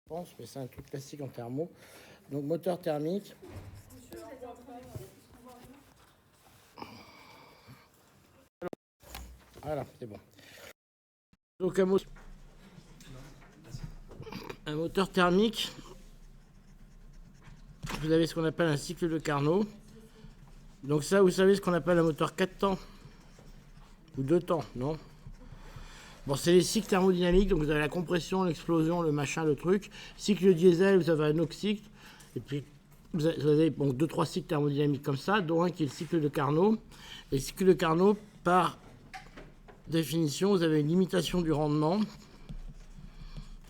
pense, mais c'est un truc classique en thermo. Donc moteur thermique. Voilà, c'est bon. Donc un moteur thermique, vous avez ce qu'on appelle un cycle de Carnot. Donc ça, vous savez ce qu'on appelle un moteur 4 temps ou 2 temps, non? Bon, c'est les cycles thermodynamiques, donc vous avez la compression, l'explosion, le machin, le truc. Cycle diesel, vous avez un autre cycle. Et puis, vous avez bon, 2-3 cycles thermodynamiques comme ça, dont un qui est le cycle de Carnot. Et le cycle de Carnot, par définition, vous avez une limitation du rendement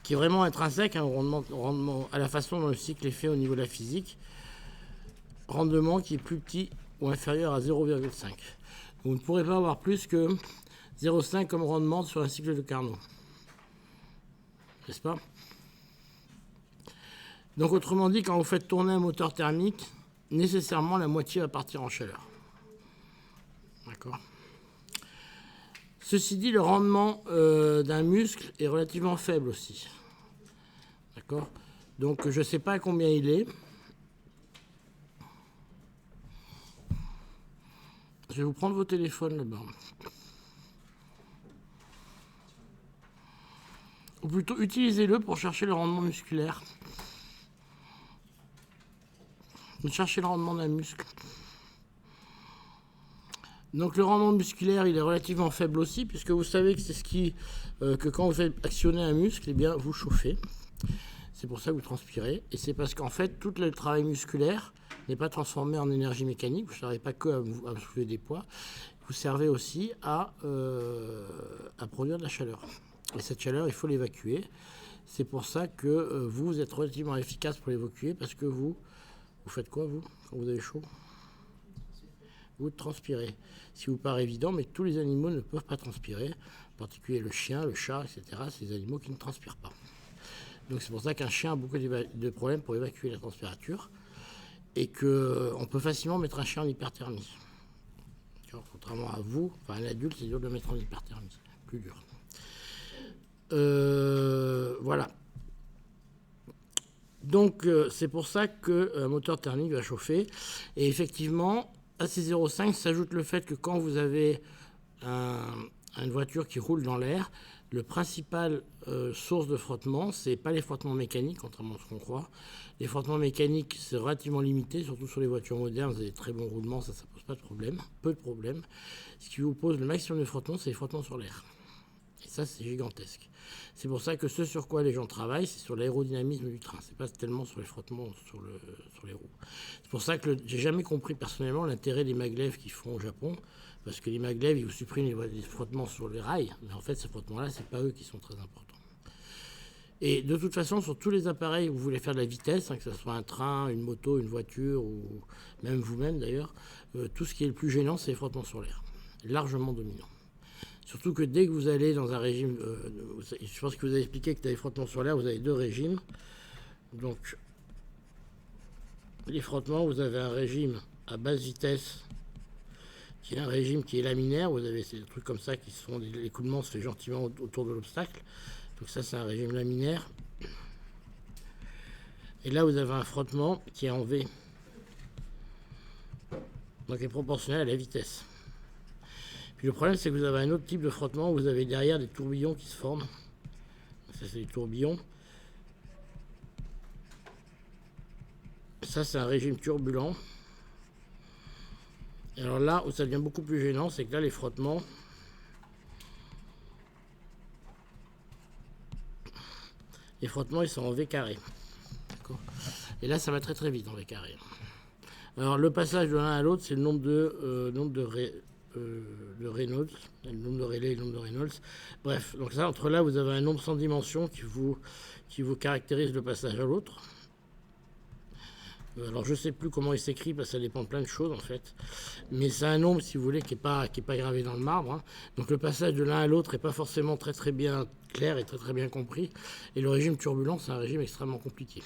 qui est vraiment intrinsèque, hein, au rendement, à la façon dont le cycle est fait au niveau de la physique. Rendement qui est plus petit ou inférieur à 0,5. Vous ne pourrez pas avoir plus que 0,5 comme rendement sur un cycle de Carnot. N'est-ce pas? Donc autrement dit, quand vous faites tourner un moteur thermique, nécessairement la moitié va partir en chaleur. D'accord? Ceci dit, le rendement d'un muscle est relativement faible aussi. D'accord? Donc je ne sais pas à combien il est. Je vais vous prendre vos téléphones là-bas. Ou plutôt, utilisez-le pour chercher le rendement musculaire. Vous cherchez le rendement d'un muscle. Donc le rendement musculaire, il est relativement faible aussi, puisque vous savez que c'est ce qui, que quand vous faites actionner un muscle, eh bien, vous chauffez. C'est pour ça que vous transpirez. Et c'est parce qu'en fait, tout le travail musculaire n'est pas transformé en énergie mécanique. Vous ne servez pas que à soulever des poids. Vous servez aussi à produire de la chaleur. Et cette chaleur, il faut l'évacuer. C'est pour ça que vous êtes relativement efficace pour l'évacuer, parce que vous faites quoi, vous, quand vous avez chaud? Vous transpirez. Si vous paraît évident, mais tous les animaux ne peuvent pas transpirer, en particulier le chien, le chat, etc. C'est des animaux qui ne transpirent pas. Donc c'est pour ça qu'un chien a beaucoup de problèmes pour évacuer la transpirature et qu'on peut facilement mettre un chien en hyperthermie. Contrairement à vous, enfin un adulte, c'est dur de le mettre en hyperthermie, plus dur. Voilà. Donc c'est pour ça qu'un moteur thermique va chauffer. Et effectivement, à ces 0,5 s'ajoute le fait que quand vous avez une voiture qui roule dans l'air, le principal source de frottement, c'est pas les frottements mécaniques, contrairement à ce qu'on croit. Les frottements mécaniques, c'est relativement limité, surtout sur les voitures modernes, vous avez des très bons roulements, ça pose pas de problème, peu de problèmes. Ce qui vous pose le maximum de frottements, c'est les frottements sur l'air. Et ça, c'est gigantesque. C'est pour ça que ce sur quoi les gens travaillent, c'est sur l'aérodynamisme du train. C'est pas tellement sur les frottements sur les roues. C'est pour ça que j'ai jamais compris personnellement l'intérêt des maglev qu'ils font au Japon, parce que les maglev, ils vous suppriment les frottements sur les rails, mais en fait, ces frottements-là, c'est pas eux qui sont très importants. Et de toute façon, sur tous les appareils où vous voulez faire de la vitesse, hein, que ce soit un train, une moto, une voiture, ou même vous-même d'ailleurs, tout ce qui est le plus gênant, c'est les frottements sur l'air. Largement dominant. Surtout que dès que vous allez dans un régime, je pense que vous avez expliqué que dans les frottements sur l'air, vous avez deux régimes. Donc, les frottements, vous avez un régime à basse vitesse, qui est un régime qui est laminaire. Vous avez ces trucs comme ça qui sont, l'écoulement se fait gentiment autour de l'obstacle. Donc ça, c'est un régime laminaire. Et là, vous avez un frottement qui est en V. Donc, il est proportionnel à la vitesse. Puis le problème, c'est que vous avez un autre type de frottement où vous avez derrière des tourbillons qui se forment. Ça, c'est des tourbillons. Ça, c'est un régime turbulent. Et alors là, où ça devient beaucoup plus gênant, c'est que là, les frottements, ils sont en V carré. Et là, ça va très très vite en V carré. Alors, le passage de l'un à l'autre, c'est le nombre de Reynolds, le nombre de Rayleigh et le nombre de Reynolds. Bref, donc ça, entre là, vous avez un nombre sans dimension qui vous caractérise le passage à l'autre. Alors je ne sais plus comment il s'écrit parce que ça dépend de plein de choses en fait. Mais c'est un nombre, si vous voulez, qui n'est pas gravé dans le marbre. Hein. Donc le passage de l'un à l'autre n'est pas forcément très très bien clair et très très bien compris. Et le régime turbulent, c'est un régime extrêmement compliqué.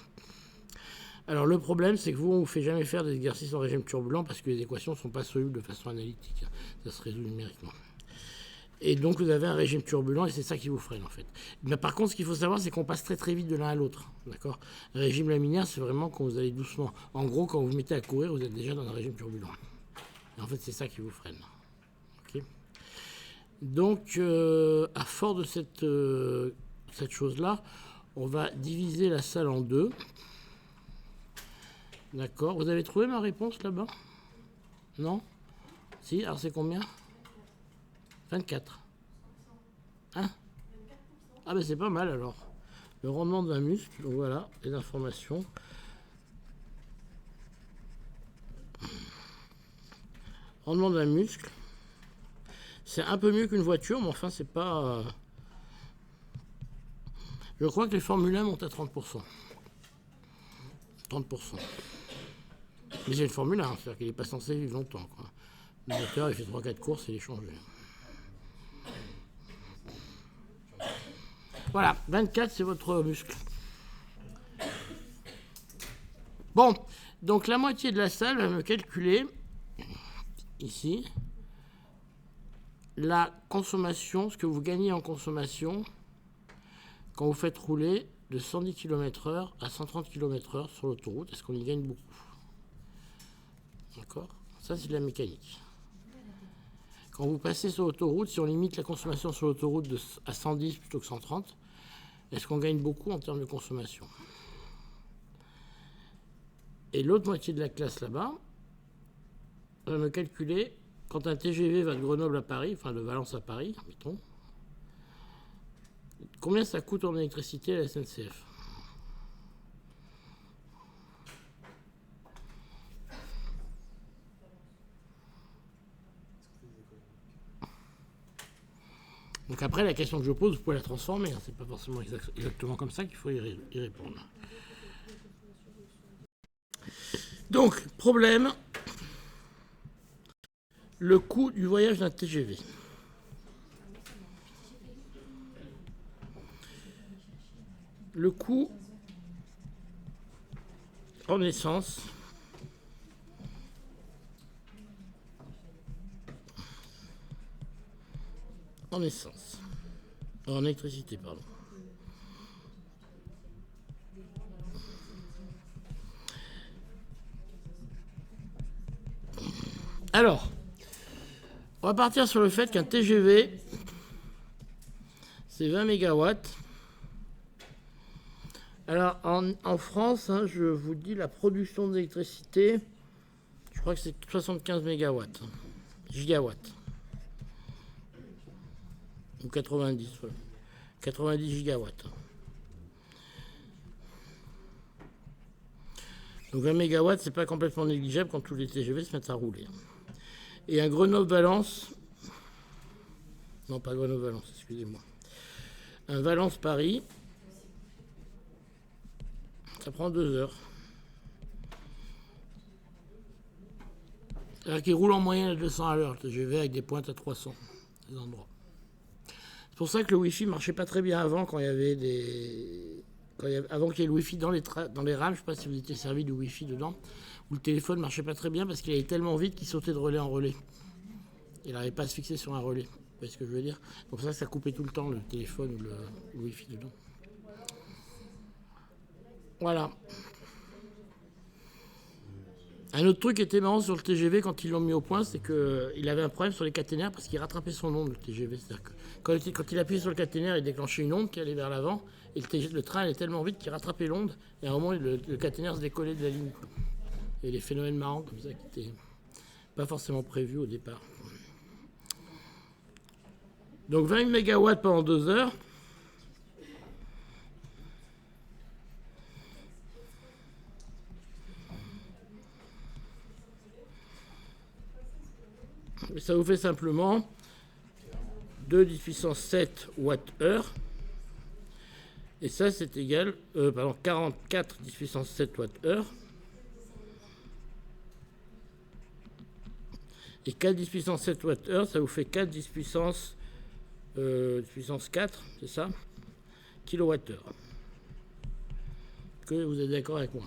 Alors le problème, c'est que vous, on ne vous fait jamais faire des exercices en régime turbulent parce que les équations ne sont pas solubles de façon analytique. Ça se résout numériquement. Et donc, vous avez un régime turbulent et c'est ça qui vous freine, en fait. Mais par contre, ce qu'il faut savoir, c'est qu'on passe très très vite de l'un à l'autre. D'accord ? Un régime laminaire, c'est vraiment quand vous allez doucement. En gros, quand vous vous mettez à courir, vous êtes déjà dans un régime turbulent. Et en fait, c'est ça qui vous freine. Ok ? Donc, à fort de cette chose-là, on va diviser la salle en deux. D'accord. Vous avez trouvé ma réponse là-bas ? Non ? Si, alors c'est combien ? 24. Hein ? Ah ben c'est pas mal alors. Le rendement d'un muscle, donc voilà, les informations. Rendement d'un muscle. C'est un peu mieux qu'une voiture, mais enfin c'est pas... Je crois que les Formule 1 montent à 30%. 30%. Mais c'est une Formule 1, c'est-à-dire qu'il n'est pas censé vivre longtemps, quoi. Le moteur, il fait 3-4 courses et il est changé. Voilà, 24, c'est votre muscle. Bon, donc la moitié de la salle va me calculer, ici, la consommation, ce que vous gagnez en consommation quand vous faites rouler de 110 km/h à 130 km/h sur l'autoroute. Est-ce qu'on y gagne beaucoup ? D'accord ? Ça, c'est de la mécanique. Quand vous passez sur l'autoroute, si on limite la consommation sur l'autoroute à 110 plutôt que 130, est-ce qu'on gagne beaucoup en termes de consommation ? Et l'autre moitié de la classe là-bas va me calculer, quand un TGV va de Grenoble à Paris, enfin de Valence à Paris, mettons, combien ça coûte en électricité à la SNCF ? Donc après, la question que je pose, vous pouvez la transformer. C'est pas forcément exactement comme ça qu'il faut y répondre. Donc, problème, le coût du voyage d'un TGV. Le coût en essence en électricité, pardon. Alors, on va partir sur le fait qu'un TGV, c'est 20 MW. Alors, en France, hein, je vous dis la production d'électricité, je crois que c'est 75 MW, gigawatts. Ou 90, ouais. 90 gigawatts. Donc 20 MW, c'est pas complètement négligeable quand tous les TGV se mettent à rouler. Et un Grenoble-Valence, non pas Grenoble-Valence, excusez-moi, un Valence-Paris, ça prend 2 heures. C'est-à-dire qu'il roule en moyenne à 200 à l'heure, le TGV, avec des pointes à 300, des endroits. C'est pour ça que le Wi-Fi marchait pas très bien avant, quand il y avait des... avant qu'il y ait le Wi-Fi dans les rames, je ne sais pas si vous étiez servi du Wi-Fi dedans, où le téléphone ne marchait pas très bien parce qu'il allait tellement vite qu'il sautait de relais en relais. Il n'arrivait pas à se fixer sur un relais. Vous voyez ce que je veux dire ? C'est pour ça que ça coupait tout le temps le téléphone ou le Wi-Fi dedans. Voilà. Un autre truc qui était marrant sur le TGV quand ils l'ont mis au point, c'est qu'il avait un problème sur les caténaires parce qu'il rattrapait son onde, le TGV. C'est-à-dire que quand il appuyait sur le caténaire, il déclenchait une onde qui allait vers l'avant, et le train allait tellement vite qu'il rattrapait l'onde, et à un moment, le caténaire se décollait de la ligne. Et des phénomènes marrants comme ça qui n'étaient pas forcément prévus au départ. Donc 20 MW pendant 2 heures. Et ça vous fait simplement 2 10 puissance 7 Wh. Et ça, c'est égal, 44 10 puissance 7 Wh. Et 4 10 puissance 7 Wh, ça vous fait 4 10 puissance 4, c'est ça, kilowattheure. Que vous êtes d'accord avec moi?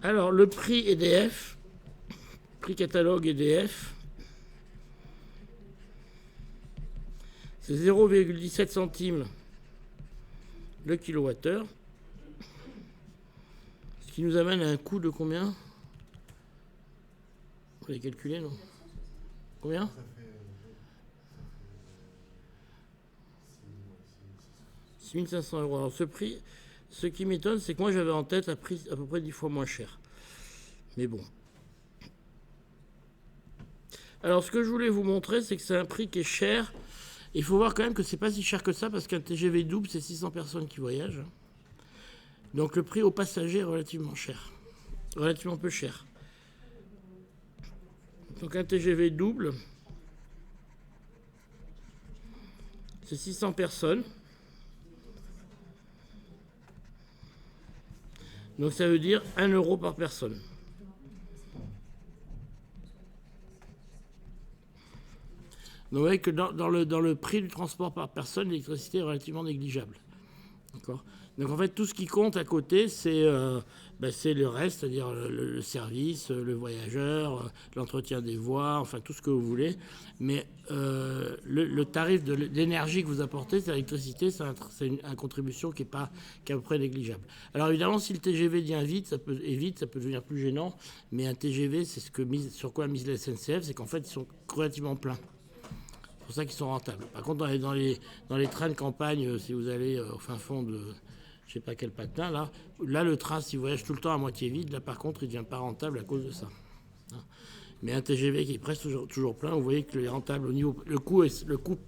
Alors, le prix EDF, prix catalogue EDF, c'est 0,17 centimes le kilowattheure, ce qui nous amène à un coût de combien? Vous l'avez calculé, non? Combien? 6 500 euros. Alors, ce prix, ce qui m'étonne, c'est que moi, j'avais en tête un prix à peu près 10 fois moins cher. Mais bon. Alors, ce que je voulais vous montrer, c'est que c'est un prix qui est cher. Il faut voir quand même que c'est pas si cher que ça, parce qu'un TGV double, c'est 600 personnes qui voyagent. Donc, le prix aux passagers est relativement cher. Relativement peu cher. Donc, un TGV double, c'est 600 personnes. Donc, ça veut dire 1 euro par personne. Donc, vous voyez que dans le prix du transport par personne, l'électricité est relativement négligeable. D'accord. Donc, en fait, tout ce qui compte à côté, c'est le reste, c'est-à-dire le service, le voyageur, l'entretien des voies, enfin, tout ce que vous voulez. Mais le tarif de l'énergie que vous apportez, c'est l'électricité, c'est une contribution qui est à peu près négligeable. Alors, évidemment, si le TGV vient vite, ça peut devenir plus gênant. Mais un TGV, c'est sur quoi mise la SNCF, c'est qu'en fait, ils sont relativement pleins. C'est pour ça qu'ils sont rentables. Par contre, dans les trains de campagne, si vous allez au fin fond de je sais pas quel patin, là, le train, s'il voyage tout le temps à moitié vide, là, par contre, il ne devient pas rentable à cause de ça. Mais un TGV qui est presque toujours plein, vous voyez que est rentable au niveau. Le coût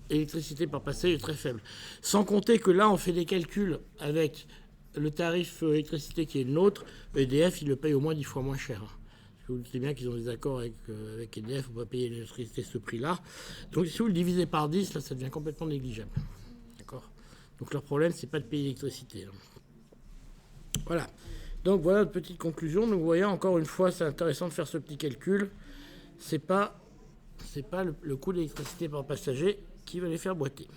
électricité par passager est très faible. Sans compter que là, on fait des calculs avec le tarif électricité qui est le nôtre. EDF, il le paye au moins 10 fois moins cher. Vous doutez bien qu'ils ont des accords avec EDF, on ne peut pas payer l'électricité ce prix-là. Donc si vous le divisez par 10, là, ça devient complètement négligeable. D'accord. Donc leur problème, c'est pas de payer l'électricité. Voilà. Donc voilà une petite conclusion. Donc vous voyez, encore une fois, c'est intéressant de faire ce petit calcul. C'est pas le coût d'électricité par passager qui va les faire boiter.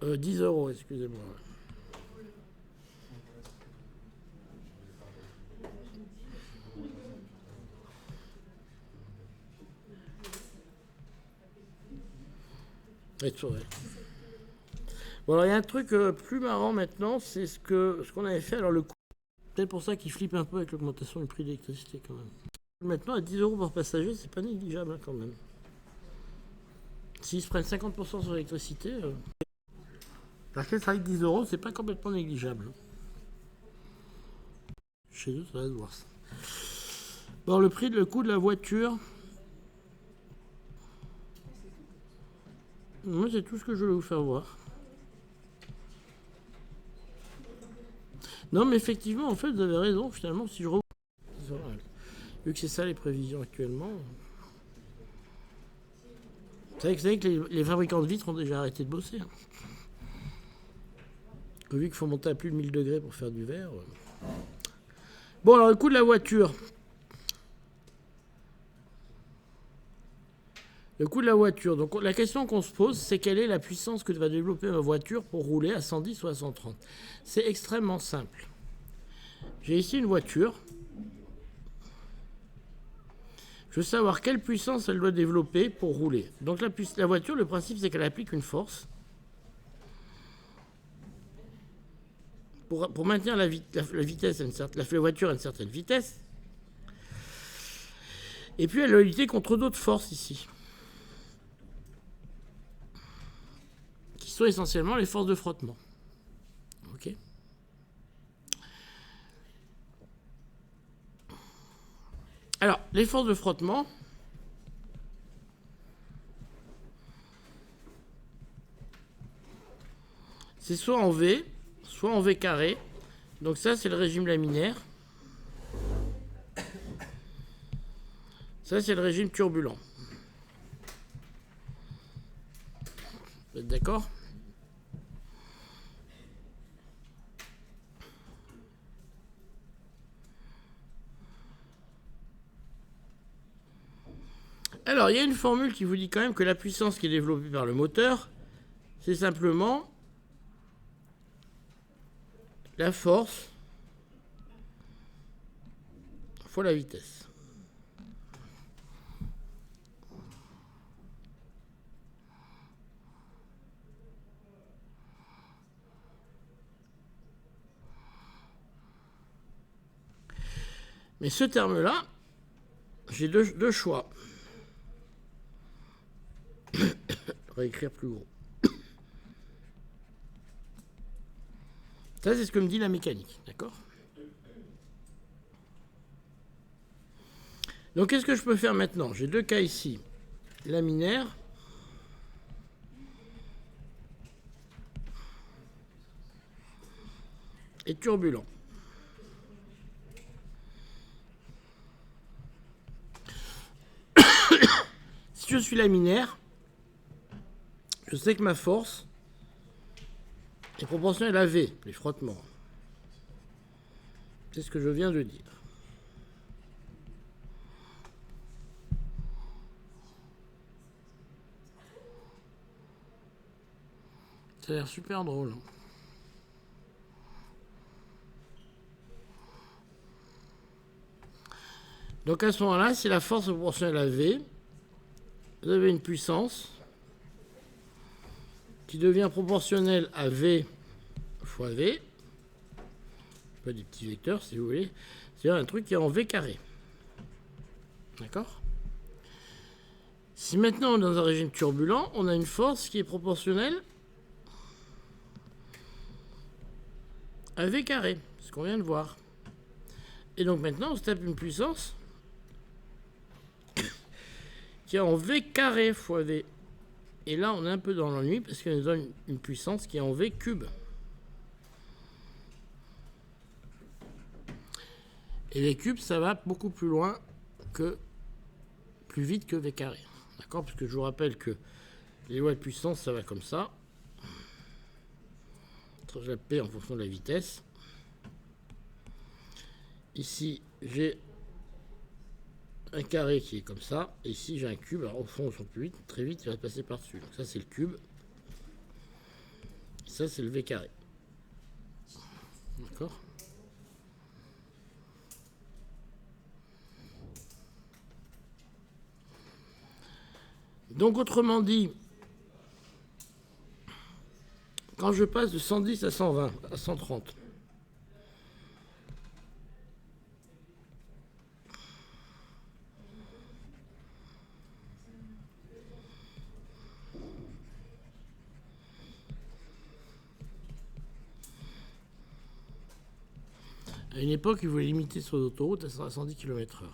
Euh, 10 euros, excusez-moi. Bon, alors il y a un truc plus marrant maintenant, c'est ce qu'on avait fait. Alors le coût, peut-être pour ça qu'il flippe un peu avec l'augmentation du prix de l'électricité quand même. Maintenant, à 10 euros par passager, c'est pas négligeable hein, quand même. S'ils se prennent 50% sur l'électricité, parce que ça avec 10 euros, c'est pas complètement négligeable. Chez eux, ça va se voir ça. Bon, le coût de la voiture. Moi, c'est tout ce que je voulais vous faire voir. Non, mais effectivement, en fait, vous avez raison. Finalement, si je revois. Vu que c'est ça les prévisions actuellement. Vous savez que les fabricants de vitres ont déjà arrêté de bosser. Vu qu'il faut monter à plus de 1000 degrés pour faire du verre. Bon, alors le coût de la voiture. Le coût de la voiture. Donc la question qu'on se pose, c'est quelle est la puissance que va développer ma voiture pour rouler à 110 ou à 130. C'est extrêmement simple. J'ai ici une voiture. Je veux savoir quelle puissance elle doit développer pour rouler. Donc la voiture, le principe, c'est qu'elle applique une force pour maintenir la vitesse, la voiture à une certaine vitesse. Et puis elle doit lutter contre d'autres forces ici, qui sont essentiellement les forces de frottement. Ok. Alors, les forces de frottement, c'est soit en V, soit en V carré. Donc ça, c'est le régime laminaire. Ça, c'est le régime turbulent. Vous êtes d'accord ? Alors, Alors, il y a une formule qui vous dit quand même que la puissance qui est développée par le moteur, c'est simplement la force fois la vitesse. Mais ce terme-là, j'ai deux choix. Je vais écrire plus gros. Ça, c'est ce que me dit la mécanique, d'accord? Donc, qu'est-ce que je peux faire maintenant? J'ai deux cas ici. Laminaire et turbulent. Si je suis laminaire, je sais que ma force est proportionnelle à V, les frottements. C'est ce que je viens de dire. Ça a l'air super drôle. Donc à ce moment-là, si la force est proportionnelle à V, vous avez une puissance qui devient proportionnelle à V fois V. Pas des petits vecteurs, si vous voulez. C'est-à-dire un truc qui est en V carré. D'accord? Si maintenant on est dans un régime turbulent, on a une force qui est proportionnelle à V carré, ce qu'on vient de voir. Et donc maintenant, on se tape une puissance qui est en V carré fois V. Et là, on est un peu dans l'ennui parce qu'il nous donne une puissance qui est en V cube. Et V cube, ça va beaucoup plus loin plus vite que V carré. D'accord? Parce que je vous rappelle que les lois de puissance, ça va comme ça. Je la P en fonction de la vitesse. Ici, j'ai un carré qui est comme ça. Et ici, j'ai un cube. Alors, au fond, ils sont plus vite. Très vite, il va passer par-dessus. Donc, ça, c'est le cube. Et ça, c'est le V carré. D'accord? Donc, autrement dit, quand je passe de 110 à 120, à 130, à une époque, ils voulaient limiter sur l'autoroute à 110 km/h.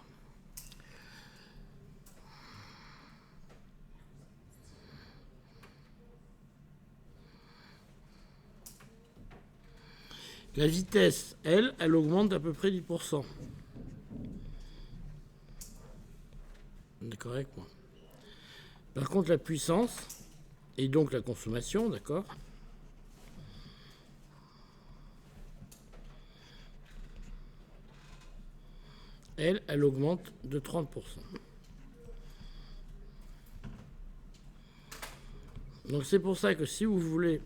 La vitesse, elle augmente d'à peu près 10%. D'accord avec moi? Par contre, la puissance, et donc la consommation, d'accord? Elle augmente de 30%. Donc c'est pour ça que si vous voulez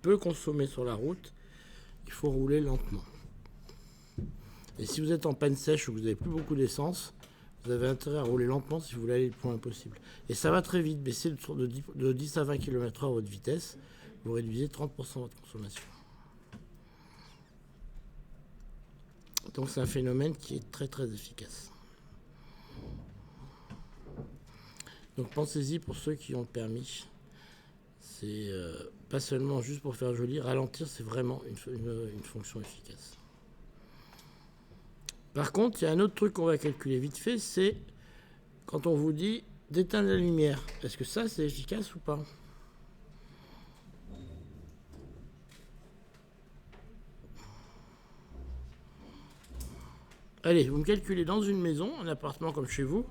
peu consommer sur la route, il faut rouler lentement. Et si vous êtes en panne sèche ou que vous n'avez plus beaucoup d'essence, vous avez intérêt à rouler lentement si vous voulez aller le plus loin possible. Et ça va très vite, baisser de 10 à 20 km/h votre vitesse, vous réduisez 30% votre consommation. Donc c'est un phénomène qui est très très efficace. Donc pensez-y pour ceux qui ont le permis. C'est pas seulement juste pour faire joli, ralentir c'est vraiment une fonction efficace. Par contre, il y a un autre truc qu'on va calculer vite fait, c'est quand on vous dit d'éteindre la lumière. Est-ce que ça c'est efficace ou pas? Allez, vous me calculez dans une maison, un appartement comme chez vous.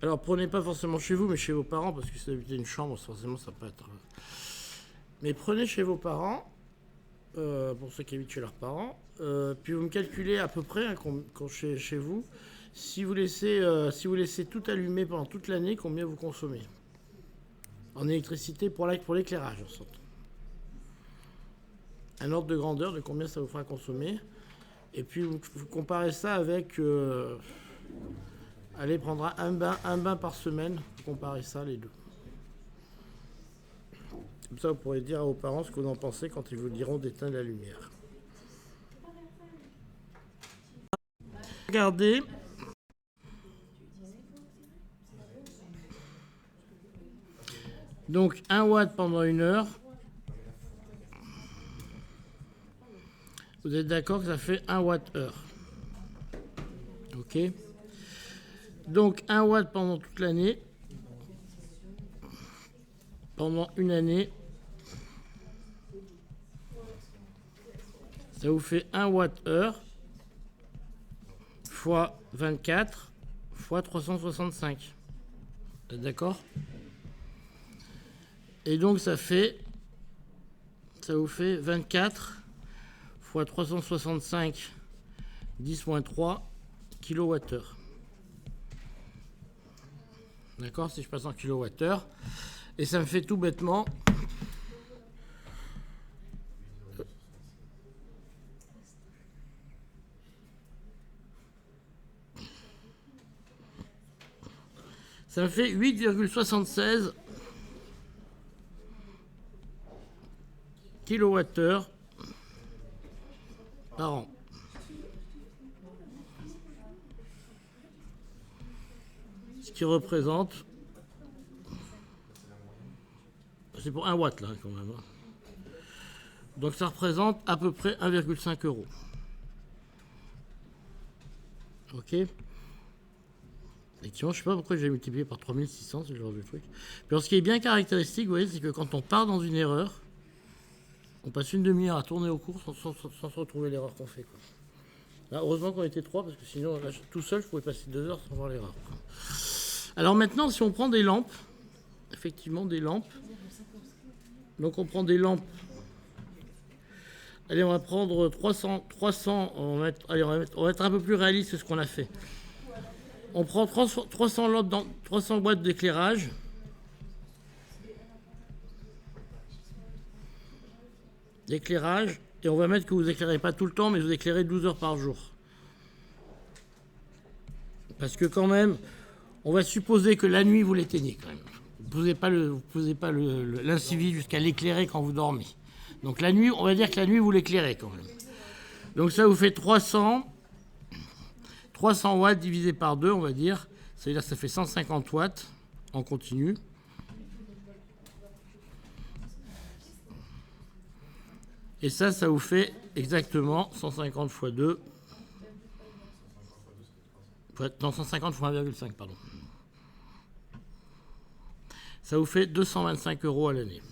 Alors prenez pas forcément chez vous, mais chez vos parents, parce que si vous habitez une chambre, forcément ça peut être... Mais prenez chez vos parents, pour ceux qui habitent chez leurs parents, puis vous me calculez à peu près, chez vous, Si vous laissez tout allumé pendant toute l'année, combien vous consommez en électricité pour l'éclairage, en sorte. Un ordre de grandeur de combien ça vous fera consommer. Et puis vous comparez ça avec... allez, prendre un bain par semaine. Vous comparez ça, les deux. Comme ça, vous pourrez dire à vos parents ce que vous en pensez quand ils vous diront d'éteindre la lumière. Regardez. Donc 1 watt pendant 1 heure. Vous êtes d'accord que ça fait 1 watt-heure. OK. Donc 1 watt pendant toute l'année. Pendant une année. Ça vous fait 1 watt-heure fois 24 fois 365. Vous êtes d'accord? Et donc ça vous fait 24 fois 365 10-3 kWh. D'accord? Si je passe en kWh. Et ça me fait tout bêtement... Ça me fait 8,76 kWh par an. Ce qui représente... C'est pour 1 watt, là, quand même. Donc ça représente à peu près 1,5 €. OK. Effectivement, je ne sais pas pourquoi j'ai multiplié par 3600, ce genre de truc. Puis ce qui est bien caractéristique, vous voyez, c'est que quand on part dans une erreur, on passe une demi-heure à tourner au cours sans se retrouver l'erreur qu'on fait, quoi. Là, heureusement qu'on était 3, parce que sinon, là, tout seul, je pouvais passer 2 heures sans voir l'erreur. Alors maintenant, si on prend des lampes, effectivement, des lampes. Donc on prend des lampes. Allez, on va prendre 300 on va être un peu plus réaliste que ce qu'on a fait. On prend 300 lampes dans 300 boîtes d'éclairage. Et on va mettre que vous éclairez pas tout le temps, mais vous éclairez 12 heures par jour. Parce que quand même, on va supposer que la nuit, vous l'éteignez quand même. Vous ne posez pas l'incivi jusqu'à l'éclairer quand vous dormez. Donc la nuit, on va dire que la nuit, vous l'éclairez quand même. Donc ça vous fait 300 watts divisé par 2, on va dire. C'est-à-dire que ça fait 150 watts en continu. Et ça vous fait exactement 150 fois 2. Non, 150 fois 1,5, pardon. Ça vous fait 225 € à l'année.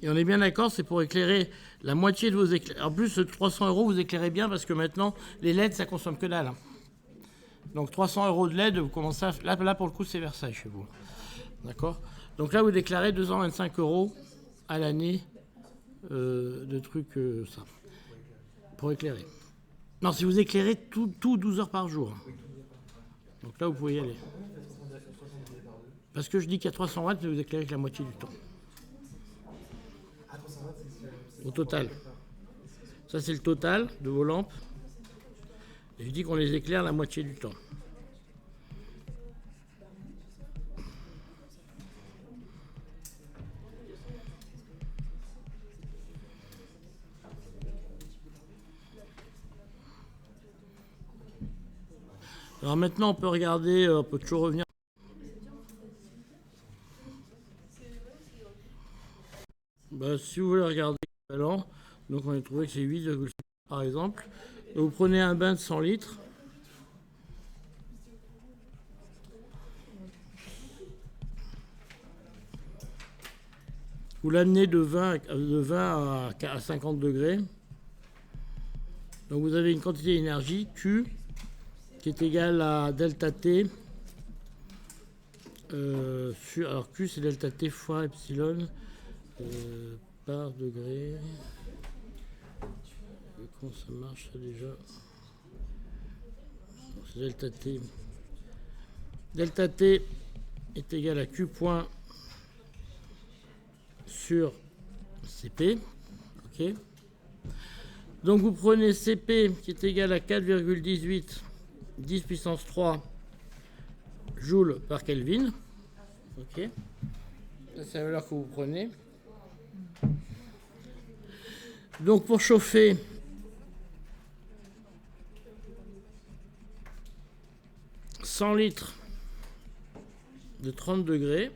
Et on est bien d'accord, c'est pour éclairer la moitié de vos éclairages. En plus, 300 €, vous éclairez bien parce que maintenant, les LED, ça consomme que dalle. Donc 300 € de LED, vous commencez à... Là, pour le coup, c'est Versailles chez vous. D'accord? Donc là, vous déclarez 225 € à l'année de trucs, ça, pour éclairer. Non, si vous éclairez tout 12 heures par jour. Donc là, vous pouvez y aller. Parce que je dis qu'il y a 300 watts, mais vous éclairez que la moitié du temps. Au total. Ça, c'est le total de vos lampes. Et je dis qu'on les éclaire la moitié du temps. Alors maintenant, on peut regarder, on peut toujours revenir. Si vous voulez regarder l'équivalent, donc on a trouvé que c'est 8,5 par exemple. Donc vous prenez un bain de 100 litres. Vous l'amenez de 20 à 50 degrés. Donc vous avez une quantité d'énergie, Q, qui est égale à delta T. Alors Q, c'est delta T fois epsilon par degré. Comment ça marche ça déjà? C'est delta T. Delta T est égal à Q point sur CP. Ok. Donc vous prenez CP qui est égal à 4,18 10 puissance 3 joules par Kelvin. Ok. Ça, c'est la valeur que vous prenez. Donc pour chauffer, « 100 litres de 30 degrés »,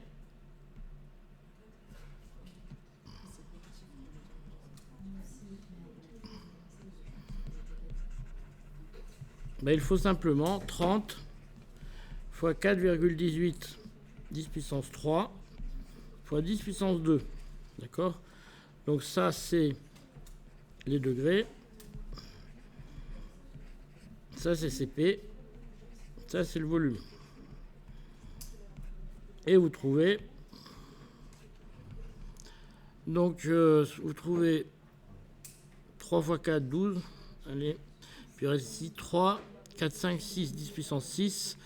il faut simplement 30 fois 4,18 10 puissance 3 fois 10 puissance 2. D'accord? Donc ça, c'est les degrés. Ça, c'est CP. Ça, c'est le volume. Et vous trouvez... Donc, vous trouvez 3 fois 4, 12. Allez. Puis il reste ici 3, 4, 5, 6, 10 puissance 6.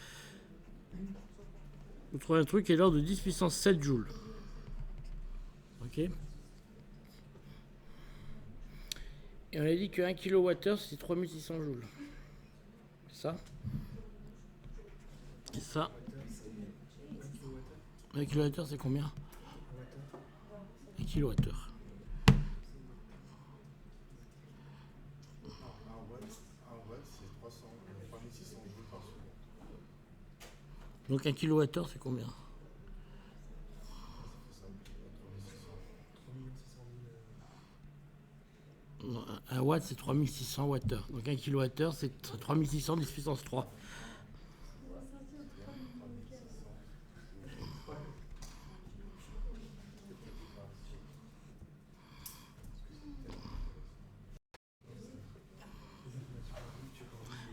Vous trouvez un truc qui est l'ordre de 10 puissance 7 joules. Ok. Et on a dit que 1 kWh, c'est 3600 joules. C'est ça? C'est ça. 1 kWh, c'est combien? 1 kWh. Donc 1 kWh, c'est combien? Non, 1 watt, c'est 3600 Wh. Donc 1 kWh, c'est 3600 10 puissance 3.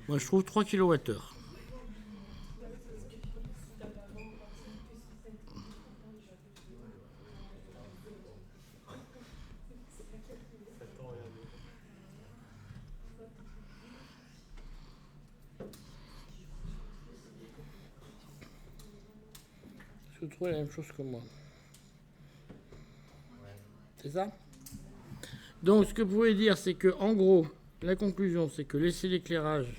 Moi, je trouve 3 kWh. Vous trouvez la même chose que moi. C'est ça? Donc, ce que vous pouvez dire, c'est que, en gros, la conclusion, c'est que laisser l'éclairage,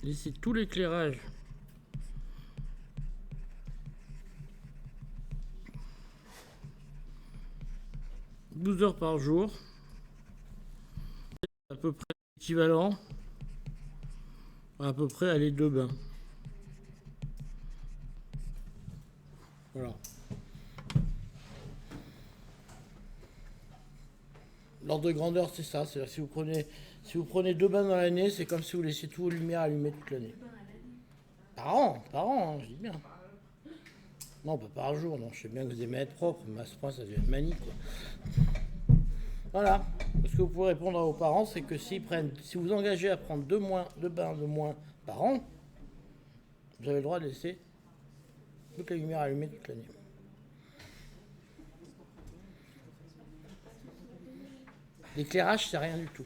laisser tout l'éclairage « 12 heures par jour », à peu près équivalent à peu près à les 2 bains. Voilà. L'ordre de grandeur, c'est ça. C'est-à-dire si vous prenez 2 bains dans l'année, c'est comme si vous laissiez toutes vos lumières allumées toute l'année. Par an, hein, je dis bien. Non, pas par jour, non. Je sais bien que vous aimez être propre, mais à ce point, ça devient une manie, quoi. Voilà. Ce que vous pouvez répondre à vos parents, c'est que si vous engagez à prendre 2 bains de moins par an, vous avez le droit de laisser toutes les lumières allumées toute l'année. L'éclairage, c'est rien du tout.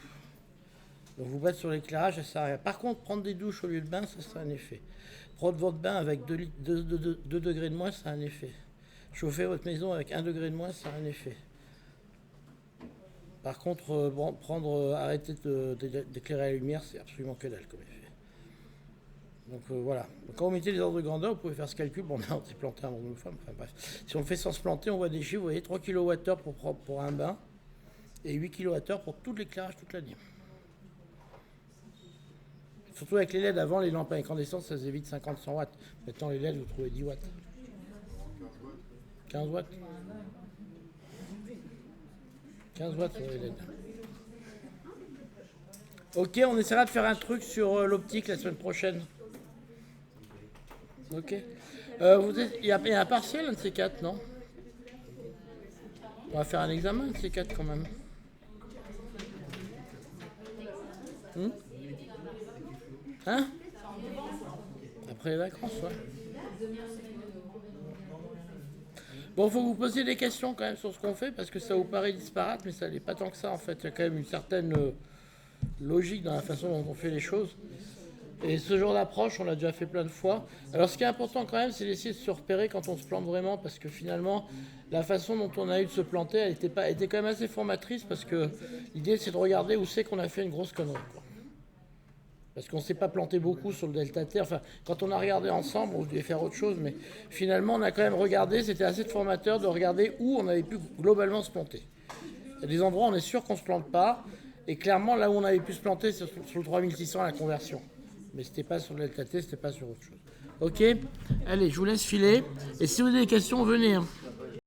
Donc vous battre sur l'éclairage, ça sert à rien. Par contre, prendre des douches au lieu de bain, ça a un effet. Prendre votre bain avec 2 degrés de moins, ça a un effet. Chauffer votre maison avec 1 degré de moins, ça a un effet. Par contre, arrêter d'éclairer la lumière, c'est absolument que dalle comme effet. Donc voilà. Donc, quand vous mettez les ordres de grandeur, vous pouvez faire ce calcul. Bon, on s'est planté un nombre de fois, enfin bref. Si on le fait sans se planter, on voit des chiffres, vous voyez, 3 kWh pour un bain et 8 kWh pour tout l'éclairage toute l'année. Surtout avec les LED, avant les lampes à incandescence, ça faisait vite 50-100 watts. Maintenant les LED, vous trouvez 10 watts. 15 watts. 15 watts sur les LED. Ok, on essaiera de faire un truc sur l'optique la semaine prochaine. Ok. Il y a un partiel, un de ces 4, non? On va faire un examen de ces 4 quand même. Hein? Après les vacances, ouais. Bon, faut que vous posiez des questions quand même sur ce qu'on fait, parce que ça vous paraît disparate, mais ça n'est pas tant que ça en fait. Il y a quand même une certaine logique dans la façon dont on fait les choses. Et ce genre d'approche, on l'a déjà fait plein de fois. Alors ce qui est important quand même, c'est d'essayer de se repérer quand on se plante vraiment, parce que finalement, la façon dont on a eu de se planter, elle était quand même assez formatrice, parce que l'idée c'est de regarder où c'est qu'on a fait une grosse connerie, quoi. Parce qu'on ne s'est pas planté beaucoup sur le delta T. Enfin, quand on a regardé ensemble, on devait faire autre chose, mais finalement, on a quand même regardé, c'était assez formateur de regarder où on avait pu globalement se planter. Il y a des endroits où on est sûr qu'on ne se plante pas, et clairement, là où on avait pu se planter, c'est sur le 3600 à la conversion. Mais c'était pas sur le delta T, c'était pas sur autre chose. Ok. Allez, je vous laisse filer. Et si vous avez des questions, venez. Hein.